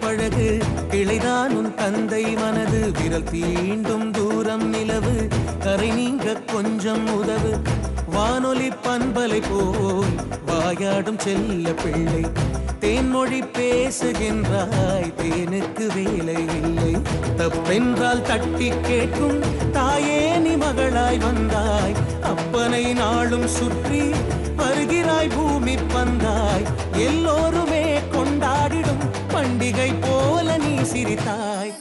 பழகு கிளைதான் உன் தந்தை மனது விரல் தீண்டும் தூரம் நிலவு கரை நீங்க கொஞ்சம் உதவு வானொலி பண்பலை போல் வாயாடும் செல்ல பிள்ளை தேன்மொழி பேசுகின்றாய் தேனுக்கு வேலை இல்லை தப்பென்றால் தட்டி கேட்கும் தாயே நீ மகளாய் வந்தாய் அப்பனை நாளும் சுற்றி வருகிறாய் பூமி பந்தாய் எல்லோருமே கொண்டாடிடும் பண்டிகை போல நீ சிரித்தாய்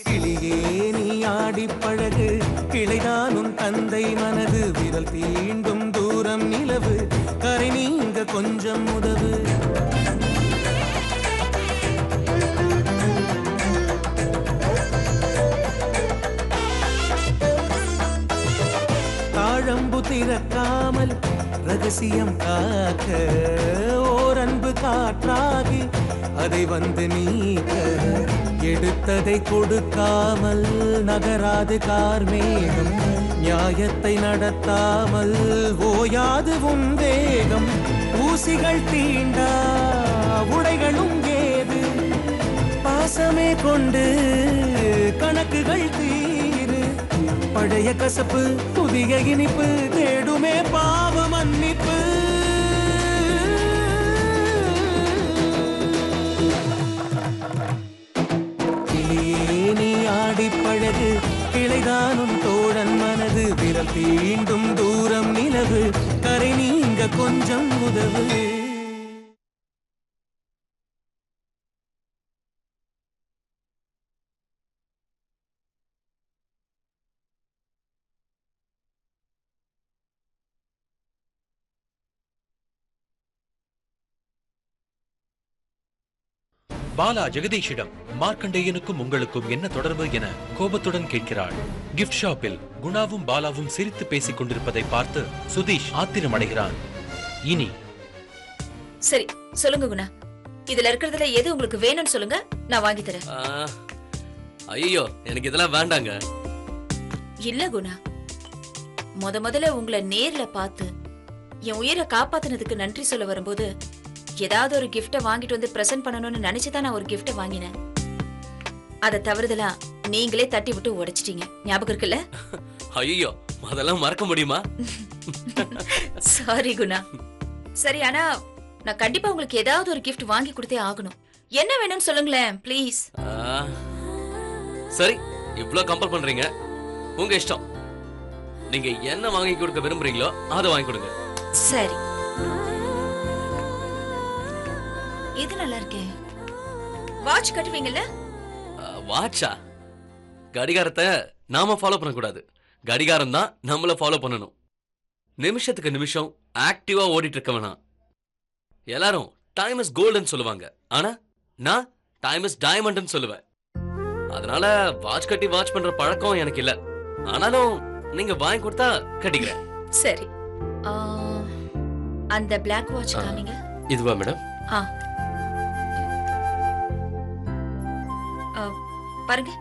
கிளியே நீ ஆடி பழகு கிளைதான் உன் தந்தை மனது விரல் தீண்டும் தூரம் நிலவு கரை நீங்க கொஞ்சம் உதவு தாழம்பு திறக்காமல் ரகசியம் காக்க ஓர் அன்பு காற்றாகி அதை வந்து நீக்க எடுத்ததை கொடுக்காமல் நகராது கார்மேகம் நியாயத்தை நடத்தாமல் ஓயாது உன் வேகம் ஊசிகள் தீண்டா உடைகளும் ஏது பாசமே கொண்டு கணக்குகள் தீரு பழைய கசப்பு புதிய இனிப்பு தேடுமே பாவ மன்னிப்பு கிளியே நீ ஆடி பழகு கிளைதானும் தோழன் மனது விரல் தீண்டும் தூரம் நிலவு கரை நீங்க கொஞ்சம் உதவு பாலா ஜெகதீஷிடம் மார்க்கண்டேயனுக்கும் உங்களுக்கும் என்ன தொடர்பு என கோபத்துடன் கேட்கிறாள். கிஃப்ட் ஷாப்பில் குணாவும் பாலாவும் சிரித்து பேசிக் கொண்டிருப்பதை பார்த்து சுதீஷ் ஆத்திரமடைகிறான். இனி சரி சொல்லுங்க குணா, இதுல இருக்கிறதுல எது உங்களுக்கு வேணும்னு சொல்லுங்க, நான் வாங்கி தரேன். ஐயோ எனக்கு இதெல்லாம் வேண்டாங்க. இல்ல குணா, முதல்ல உங்களை நேர்ல பார்த்து என் உயிரை காப்பாத்தினதுக்கு நன்றி சொல்ல வரும்போது ஏதாவது ஒரு கிஃப்ட வாங்கிட்டு வந்து பிரசன்ட் பண்ணணும்னு நினைச்சுதான் நான் ஒரு கிஃப்ட வாங்கினேன். அத தவறுதலா நீங்களே தட்டி விட்டு உடைச்சிட்டீங்க, ஞாபகம் இருக்குல்ல? ஐயோ அதெல்லாம் மறக்க முடியுமா? சாரி குணா. சரி, ஆனா நான் கண்டிப்பா உங்களுக்கு ஏதாவது ஒரு கிஃப்ட் வாங்கி கொடுத்தே ஆகணும். என்ன வேணும்னு சொல்லுங்களேன் ப்ளீஸ். சரி, இவ்ளோ கம்பல் பண்றீங்க, உங்க இஷ்டம். நீங்க என்ன வாங்கி கொடுக்க விரும்புறீங்களோ அதை வாங்கி கொடுங்க. சரி, இது நல்லா இருக்கே. வாட்ச் கட்டுவீங்கல்ல? வாட்சா? கடிகாரத்தை நாம ஃபாலோ பண்ண கூடாது, கடிகாரம் தான் நம்மள ஃபாலோ பண்ணணும். நிமிஷத்துக்கு நிமிஷம் ஆக்டிவா ஓடிட்டு இருக்க வேணாம். எல்லாரும் டைம் இஸ் கோல்டன் சொல்லுவாங்க, ஆனா நான் டைம் இஸ் டைமண்ட்னு சொல்லுவேன். அதனால வாட்ச் கட்டி வாட்ச் பண்ற பழக்கம் எனக்கு இல்ல. ஆனாலும் நீங்க வாங்கி கொடுத்தா கட்டிக்கிறேன். சரி, அந்த பிளாக் வாட்ச் காமிங்க. இதுவா மேடம்? பாருங்க,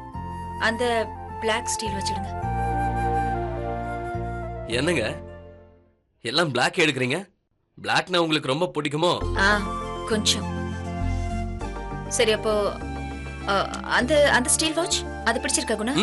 அந்த பிளாக் ஸ்டீல் வச்சிடுங்க. என்னங்க எல்லாம் பிளாக் எடுக்கிறீங்க? பிளாக்னா உங்களுக்கு ரொம்ப பிடிக்குமோ? கொஞ்சம். சரி, அப்போ அந்த அந்த ஸ்டீல் வாட்ச் அது பிடிச்சிருக்கா குணா?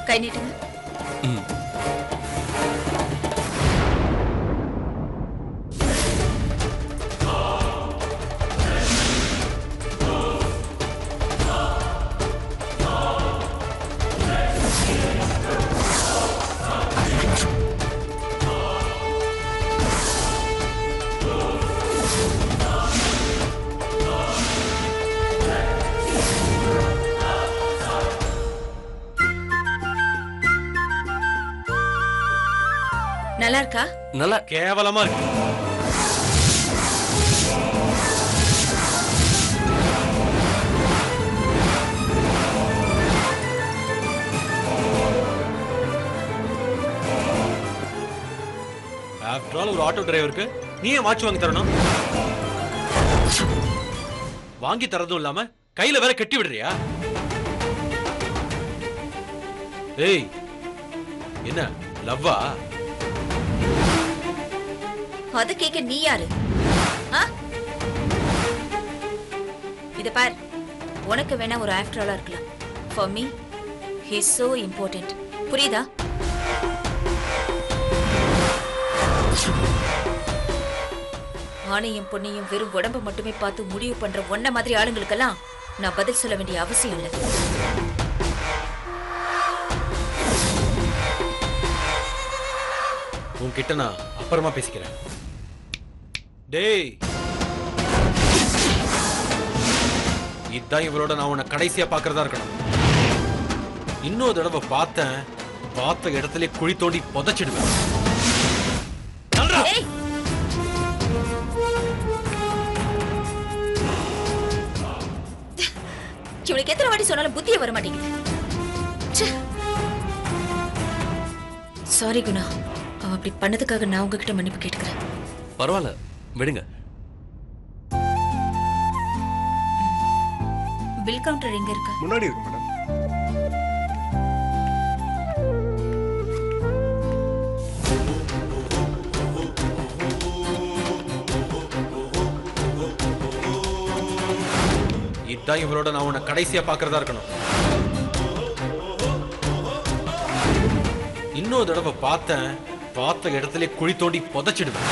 கை நீட்டுங்க. நல்லா இருக்கா? நல்லா கேவலமா இருக்கு. ஆஃப்டர் ஆஃப்டர் ஆல் ஒரு ஆட்டோ டிரைவருக்கு நீ ஏன் வாட்ச் வாங்கி தரணும்? வாங்கி தரதும் இல்லாம கையில வேற கட்டி விடுறியா? ஏய், என்ன லவ்வா? அத கேக்க நீ யாரு? இத பார், உனக்கு வேணா ஒரு ஆஃப்டர் ஆலா இருக்கலாம். For me he is so important. புரியுதா? ஆணையும் பொண்ணையும் வெறும் உடம்ப மட்டுமே பார்த்து முடிவு பண்ற ஒன்ன மாதிரி ஆளுங்களுக்கெல்லாம் நான் பதில் சொல்ல வேண்டிய அவசியம் இல்லை. உன்கிட்ட நான் அப்புறமா பேசிக்கிறேன். டேய், இதான் இவரோட நான் உன்னை கடைசியா பாக்குறதா இருக்கணும். இன்னொரு தடவை பார்த்த இடத்துல குழி தோண்டி புதைச்சிடுவேன். இவனுக்கு எத்தனை வாட்டி சொன்னாலும் புத்தியே வர மாட்டேங்குது. சாரி குணா, அவன் அப்படி பண்ணதுக்காக நான் உங்ககிட்ட மன்னிப்பு கேட்டுக்கிறேன். பரவாயில்ல, விடுங்க. பில் கவுண்டர் எங்க இருக்கு? முன்னாடி இருக்கு மேடம். இதான் இவரோட நான் உன்னை கடைசியா பாக்குறதா இருக்கணும். இன்னொரு தடவை பார்த்த இடத்துல குழி தோண்டி புதைச்சிடுவேன்.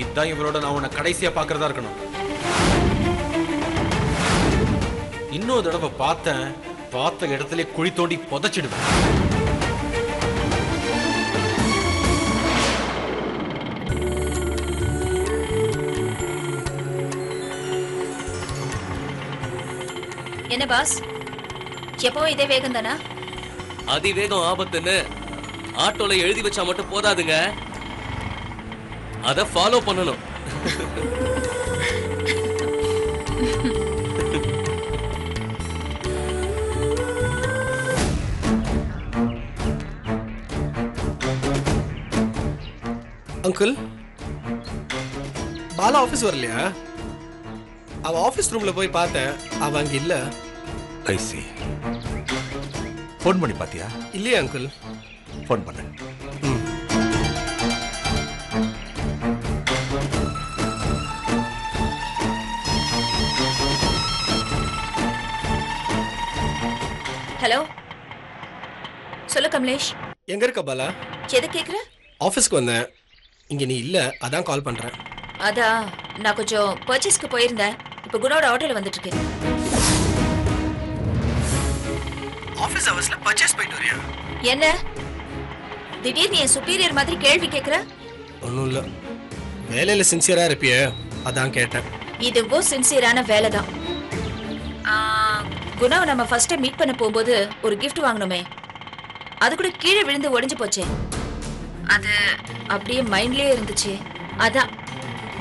இதான் இவரோட நான் உன்னை கடைசியா பாக்குறதா இருக்கணும். இன்னொரு தடவை பார்த்த இடத்துல குழி தோண்டி புதைச்சிடுவேன். என்ன பாஸ், எப்பவும் இதே வேகம் தானா? அதிவேகம் ஆபத்துன்னு ஆட்டோல எழுதி வச்சா மட்டும் போதாதுங்க, அத ஃபாலோ பண்ணணும். அங்கிள், பாலா ஆபீஸ் வரலையா? அவ ஆபீஸ் ரூம்ல போய் பார்த்தேன், அவ அங்க இல்ல. ஐசி ஃபோன் பண்ணி பாத்தியா? இல்லையா அங்கிள்? ஃபோன் பண்ணு. ஹலோ, சொல்லு கமலேஷ். எங்க இருக்க பாலா? எது கேக்குற? ஆபீஸ்க்கு வந்தேன், இங்க நீ இல்ல, அதான் கால் பண்றேன். அதான் நான் கொஞ்சம் பர்ச்சேஸ்க்கு போயிருந்தேன். இப்ப குணோட ஆட்டோல வந்துட்டு இருக்கேன். ஆபீஸ் அவர்ஸ்ல பர்ச்சேஸ் போயிட்டு வரியா? என்ன திடீர்னு என் சுப்பீரியர் மாதிரி கேள்வி கேக்குற? ஒன்றும் இல்லை, வேலையில் சின்சியராக இருப்பியே, அதான் கேட்டேன். இதுவும் சின்சியரான வேலை தான். குணாவை நம்ம ஃபர்ஸ்ட் டைம் மீட் பண்ண போகும்போது ஒரு gift வாங்கணுமே, அது கூட கீழே விழுந்து உடைஞ்சு போச்சே, அது அப்படியே மைண்ட்லயே இருந்துச்சு. அதான்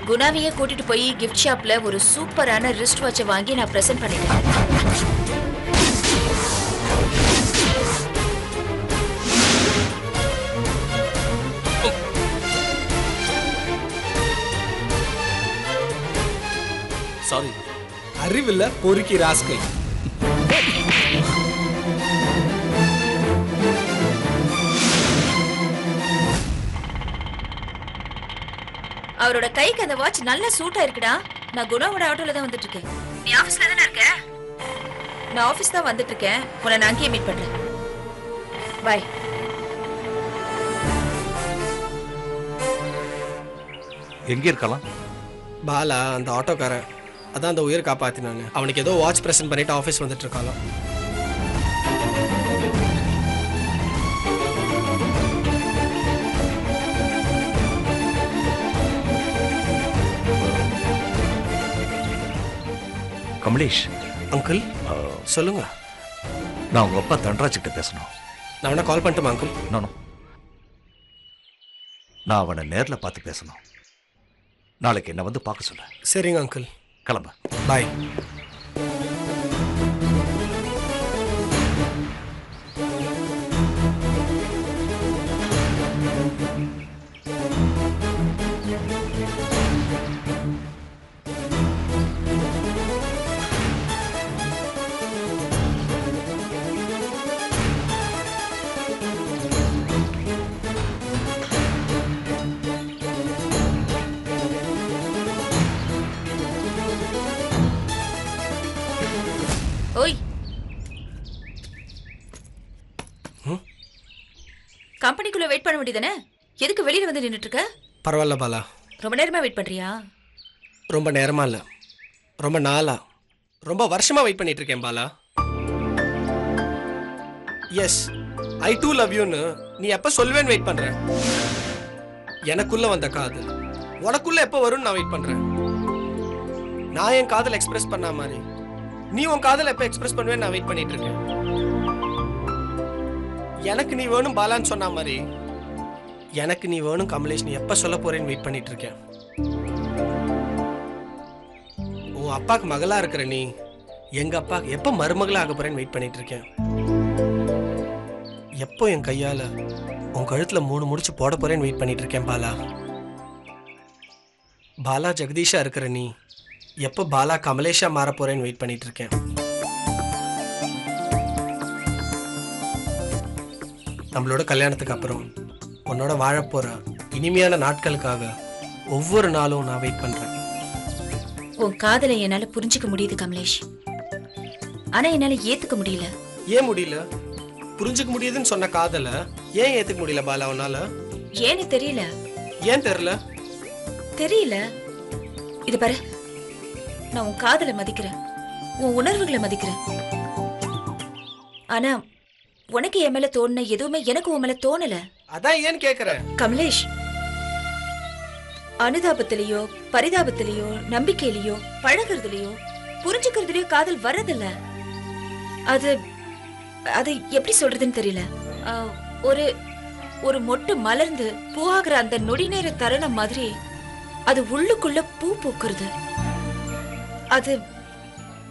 குணாவையே கூட்டிட்டு போய் கிஃப்ட் ஷாப்ல ஒரு சூப்பரான ரிஸ்ட் வாட்சை வாங்கி நான் பிரசன்ட் பண்ணிட்டேன். சாரி. அறிவில்ல பொறுக்கி ராஸ்கல். அவரோட கைக்கு அந்த வாட்ச் நல்ல சூட்டா இருக்குடா. நான் குணாவோட ஆட்டோல தான் வந்துட்டு இருக்கேன். நீ ஆபீஸ்ல தானே இருக்க? நான் ஆபீஸ் தான் வந்துட்டு இருக்கேன். உன்னை நான் அங்கேயே மீட் பண்றேன். பை. எங்க இருக்கலாம்? பாலா அந்த ஆட்டோக்காரன் அதான் அந்த உயிர் காப்பாத்தினாங்க. அவனுக்கு ஏதோ வாட்ச் பிரசன்ட் பண்ணிட்டு ஆஃபீஸ் வந்துட்டு இருக்காங்க. கமலேஷ், அங்கிள் சொல்லுங்க. நான் உங்க அப்பா தன்ராஜ் கிட்ட பேசணும். நான் அவனை கால் பண்ணட்டுமா அங்கிள்? நானும் நான் அவனை நேர்ல பார்த்து பேசணும். நாளைக்கு என்ன வந்து பார்க்க சொல்ல. சரிங்க அங்கிள். கிளம்ப. பாய். ஓய், கம்பெனிக்குள்ள வெயிட் பண்ண வேண்டியதானே? எதுக்கு வெளியில வந்து நின்னுட்டு இருக்க? பரவாயில்ல பாலா. ரொம்ப நேரமா வெயிட் பண்றியா? ரொம்ப நேரமா இல்ல, ரொம்ப நாளா, ரொம்ப வருஷமா வெயிட் பண்ணிட்டு இருக்கேன் பாலா. எஸ், ஐ டூ லவ் யூன்னு நீ எப்ப சொல்லுவேன்னு வெயிட் பண்றேன். எனக்குள்ள வந்த காதல் உனக்குள்ள எப்ப வரும்னு நான் வெயிட் பண்றேன். நான் என் காதல் எக்ஸ்பிரஸ் பண்ண மாதிரி நீ உன் காதல் எப்ப எக்ஸ்பிரஸ் பண்ணுவேன்னு நான் வெயிட் பண்ணிட்டு இருக்கேன். எனக்கு நீ வேணும் பாலான்னு சொன்ன மாதிரி எனக்கு நீ வேணும் கமலேஷ், நீ எப்ப சொல்ல போறேன்னு வெயிட் பண்ணிட்டு இருக்கேன். உன் அப்பாக்கு மகளா இருக்கிற நீ எங்க அப்பாக்கு எப்ப மருமகளா ஆக போறேன்னு வெயிட் பண்ணிட்டு இருக்கேன். எப்போ என் கையால உன் கழுத்துல 3 முடிச்சு போட போறேன்னு வெயிட் பண்ணிட்டு இருக்கேன் பாலா. பாலா ஜெகதீஷா இருக்கிற நீ எப்போ பாலா கமலேஷா மாற போறேன்னு வெயிட் பண்ணிட்டு இருக்கேன். நம்மளோட கல்யாணத்துக்கு அப்புறம் உன்னோட வாழப்போற இனிமையான நாட்களுக்காக ஒவ்வொரு நாளும் நான் வெயிட் பண்றேன். உன் காதலை என்னால புரிஞ்சுக்க முடியுது கமலேஷ். ஆனா என்னால ஏத்துக்க முடியல. ஏன் முடியல? புரிஞ்சுக்க முடியுதுன்னு சொன்ன காதல ஏன் ஏத்துக்க முடியல பாலா உன்னால? ஏன்னு தெரியல. ஏன் தெரியல? தெரியல. இது பாரு, நான் உன் காதலை மதிக்கிறேன், உன் உணர்வுகளை மதிக்கிறேன். ஆனா உனக்கு என் மேல தோணுன எதுவுமே எனக்கு உன் மேல தோணல. அதான் ஏன் கேக்குறேன் கமலேஷ். அனுதாபத்திலேயோ பரிதாபத்திலேயோ நம்பிக்கையிலயோ பழகிறதுலயோ புரிஞ்சுக்கிறதுலயோ காதல் வரதில்ல. அது அது எப்படி சொல்றதுன்னு தெரியல. ஒரு ஒரு மொட்டு மலர்ந்து பூவாகிற அந்த நொடி நேர தருணம் மாதிரி அது உள்ளுக்குள்ள பூ பூக்குறது. அது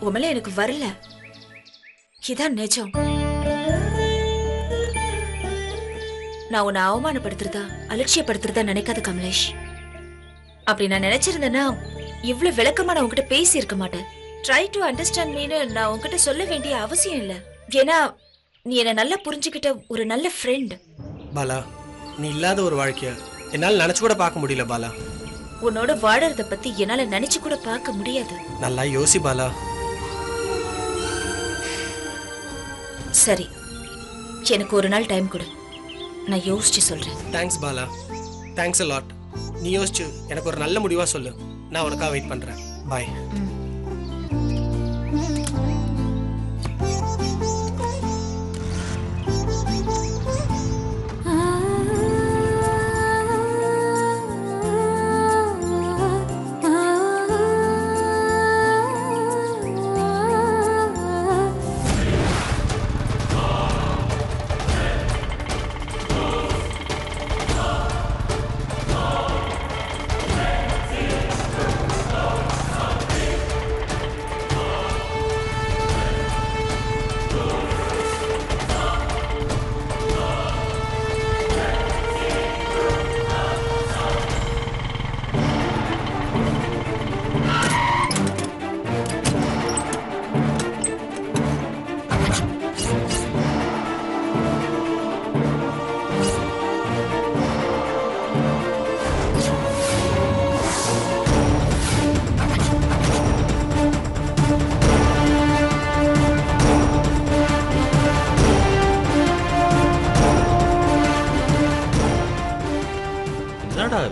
உமல எனக்கு வரல. இதான் நிஜம். நான் உன்னை அவமானப்படுத்துறதா அலட்சியப்படுத்துறதா நினைக்காத கமலேஷ். அப்படி நான் நினைச்சிருந்தேன்னா இவ்வளவு விளக்கமா நான் உன்கிட்ட பேசி இருக்க மாட்டேன். ட்ரை டு அண்டர்ஸ்டாண்ட் மீன்னு நான் உன்கிட்ட சொல்ல வேண்டிய அவசியம் இல்லை. ஏன்னா நீ என்ன நல்லா புரிஞ்சுக்கிட்ட ஒரு நல்ல ஃப்ரெண்ட். பாலா, நீ இல்லாத ஒரு வாழ்க்கைய என்னால நினைச்சு கூட பார்க்க முடியல பாலா. உன்னோட வாழறத பத்தி என்னால நினைச்சு கூட பார்க்க முடியாது. நல்லா யோசி பாலா. சரி, எனக்கு ஒரு நாள் டைம் கொடு, நான் யோசிச்சு சொல்றேன். Thanks Bala, thanks a lot. நீ யோசிச்சு எனக்கு ஒரு நல்ல முடிவா சொல்லு. நான் உனக்காக வெயிட் பண்றேன். பாய்.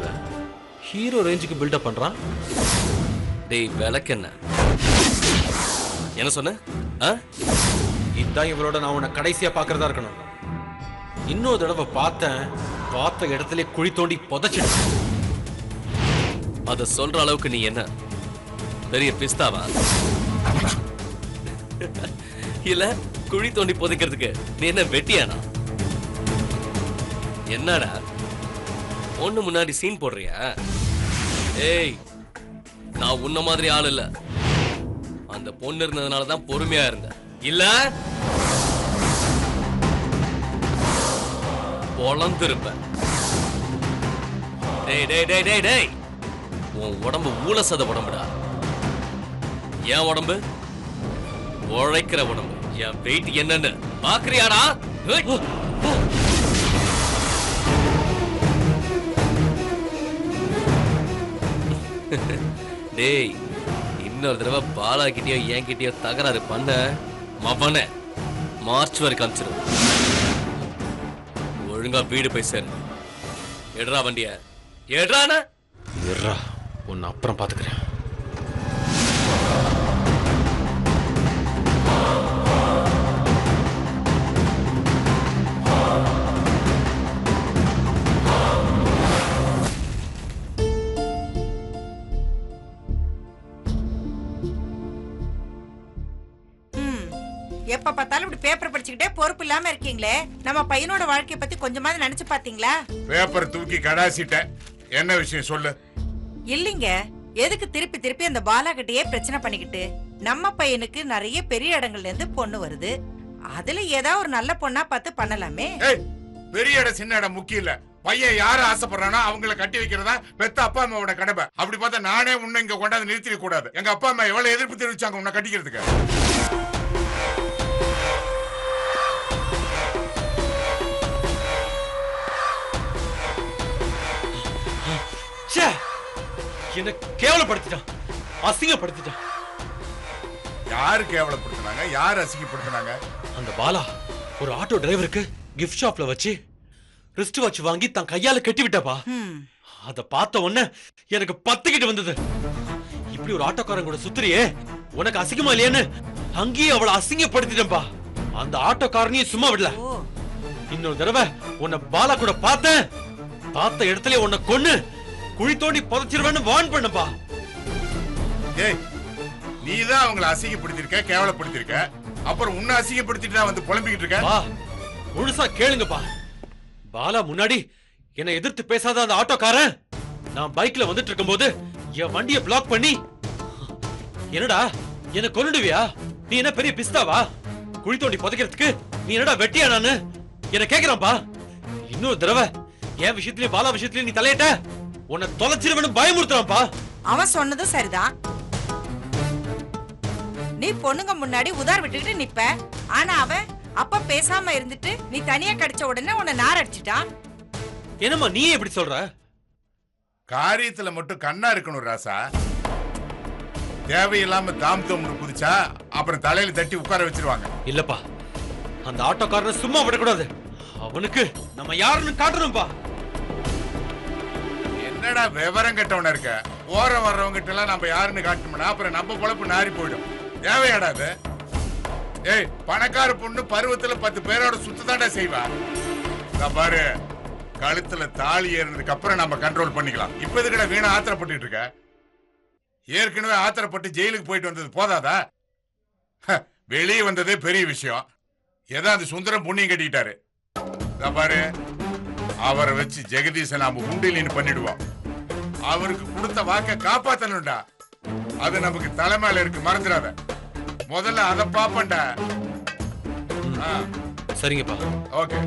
இவன் ஹீரோ ரேஞ்சுக்கு பில்டப் பண்றான். டேய் விளக்கென்ன என்ன சொன்ன? இதான் இவளோட நான் உன்னை கடைசியா பாக்குறதா இருக்கணும். இன்னொரு தடவை பார்த்த இடத்துல குழி தோண்டி புதைச்சிடு. அத சொல்ற அளவுக்கு நீ என்ன பெரிய பிஸ்தாவா? இல்ல குழி தோண்டி புதைக்கிறதுக்கு நீ என்ன வெட்டியானா? என்னடா ஒண்ணு முன்னாடி சீன் போடுறியா? ஏய் நான் உன்ன மாதிரி ஆள் இல்ல. அந்த பொண்ணு இருந்ததுனாலதான் பொறுமையா இருந்த. இல்ல பொழந்திருப்ப. டேய் டேய் டேய் டேய் டேய் உன் உடம்பு ஊழசத உடம்புடா. என் உடம்பு உழைக்கிற உடம்பு. என் வெயிட் என்னன்னு பாக்குறியாடா? டேய் இன்னொரு தடவை பாலாக்கிட்டயோ என்கிட்டயோ தகராறு பண்ண மவன மார்ச் வரைக்கும் அனுப்பிச்சிடும். ஒழுங்கா வீடு போய் சேரு. எடுறா வண்டிய. எடுறான எட்ரா, உன்னை அப்புறம் பாத்துக்கிறேன். எப்ப பார்த்தாலும் இப்படி பேப்பர் படிச்சுக்கிட்டே பொறுப்பு இல்லாம இருக்கீங்களே. நம்ம பையனோட வாழ்க்கைய பத்தி கொஞ்சமாவது நினைச்சு பாத்தீங்களா? பேப்பர் தூக்கி கடாசிட்டேன். என்ன விஷயம் சொல்லு. இல்லீங்க, எதுக்கு திருப்பி திருப்பி அந்த பாலா கிட்டயே பிரச்சனை பண்ணிக்கிட்டு? நம்ம பையனுக்கு நிறைய பெரிய இடங்கள்ல இருந்து பொண்ணு வருது. அதுல ஏதாவது ஒரு நல்ல பொண்ணா பார்த்து பண்ணலாமே. பெரிய இடம் சின்ன இடம் முக்கியம் இல்ல. பையன் யாரு ஆசைப்படுறானோ அவங்கள கட்டி வைக்கிறதா பெத்த அப்பா அம்மாவோட கடமை. அப்படி பார்த்தா நானே உன்னை இங்க கொண்டாந்து நிறுத்திட கூடாது. எங்க அப்பா அம்மா எவ்வளவு எதிர்ப்பு தெரிவிச்சாங்க உன்னை கட்டிக்கிறதுக்கு. என்ன கேவலப்படுத்திட்டான், அசிங்கப்படுத்திட்டான். யாரு கேவலப்படுத்தினாங்க, யாரு அசிங்கப்படுத்தினாங்க? அந்த பாலா ஒரு ஆட்டோ டிரைவருக்கு கிஃப்ட் ஷாப்ல வச்சு ரிஸ்ட் வாட்ச் வாங்கி தன் கையால கட்டி விட்டப்பா. அத பார்த்த உடனே எனக்கு பத்துக்கிட்டு வந்தது. இப்படி ஒரு ஆட்டோக்காரன் கூட சுத்துறியே, உனக்கு அசிங்கமா இல்லையான்னு அங்கேயே அவளை அசிங்கப்படுத்திட்டேன்பா. அந்த ஆட்டோக்காரனையும் சும்மா விடல. இன்னொரு தடவை உன்னை பாலா கூட பார்த்த இடத்துல உன்னை கொன்னு குழி தோண்டி புதைச்சிருவேன்னு வார்ன் பண்ணப்பா. ஏய், நீதான் அவங்கள அசிங்கப்படுத்திருக்க, கேவலப்படுத்திருக்க. அப்புறம் உன்னை அசிங்கப்படுத்திட்டு வந்து புலம்பிக்கிட்டு இருக்க. முழுசா கேளுங்கப்பா. பாலா முன்னாடி என்னை எதிர்த்து பேசாத அந்த ஆட்டோக்காரன் நான் பைக்ல வந்துட்டு இருக்கும் போது என் வண்டியை பிளாக் பண்ணி, என்னடா என்ன கொன்னுடுவியா? நீ என்ன பெரிய பிஸ்தாவா? குழி தோண்டி புதைக்கிறதுக்கு நீ என்னடா வெட்டியா? நானு என்ன கேக்குறான்பா. இன்னொரு தடவை என் விஷயத்திலயும் பாலா விஷயத்திலயும் நீ தலையிட்ட உன்னை தொலைச்சிருவேன்னு பயமுறுத்துறான்பா. அவன் சொன்னதும் சரிதான். நீ பொண்ணுங்க முன்னாடி உதார் விட்டுக்கிட்டு நிப்ப. ஆனா அவன் அப்ப பேசாம இருந்துட்டு நீ தனியா கடிச்ச உடனே உன்னை நார் அடிச்சிட்டான். என்னம்மா நீ எப்படி சொல்ற? காரியத்துல மட்டும் கண்ணா இருக்கணும் ராசா. தேவையில்லாம தாம் தோம்னு குதிச்சா அப்புறம் தலையில தட்டி உட்கார வச்சிருவாங்க. இல்லப்பா, அந்த ஆட்டோக்காரனை சும்மா விடக்கூடாது. அவனுக்கு நம்ம யாருன்னு காட்டணும்பா. என்னடா விவரம் கட்டவன இருக்க? ஓர வர்றவங்க கிட்ட எல்லாம் நம்ம யாருன்னு காட்டணும்னா அப்புறம் நம்ம பொழப்பு நாரி போயிடும். தேவையாடா அது? ஏய், பணக்கார பொண்ணு பருவத்துல 10 பேரோட சுத்ததாண்டா செய்வா. பாரு, கழுத்துல தாலி ஏறினதுக்கு அப்புறம் நம்ம கண்ட்ரோல் பண்ணிக்கலாம். இப்ப இதுக்கிட்ட வீணா ஆத்திரப்பட்டு இருக்க. ஏற்கனவே ஆத்திரப்பட்டு ஜெயிலுக்கு போயிட்டு வந்தது போதாதா? வெளியே வந்ததே பெரிய விஷயம். ஏதாவது சுந்தரம் புண்ணியம் கட்டிக்கிட்டாரு. பாரு, அவரை வச்சு ஜெகதீச நாம உண்டிலின்னு பண்ணிடுவோம். அவருக்கு கொடுத்த வாக்க காப்பாத்தணும்டா. அது நமக்கு தலைமையில இருக்கு, மறந்துடாத. முதல்ல அதை பாப்பண்டா. சரிங்கப்பா. ஓகே.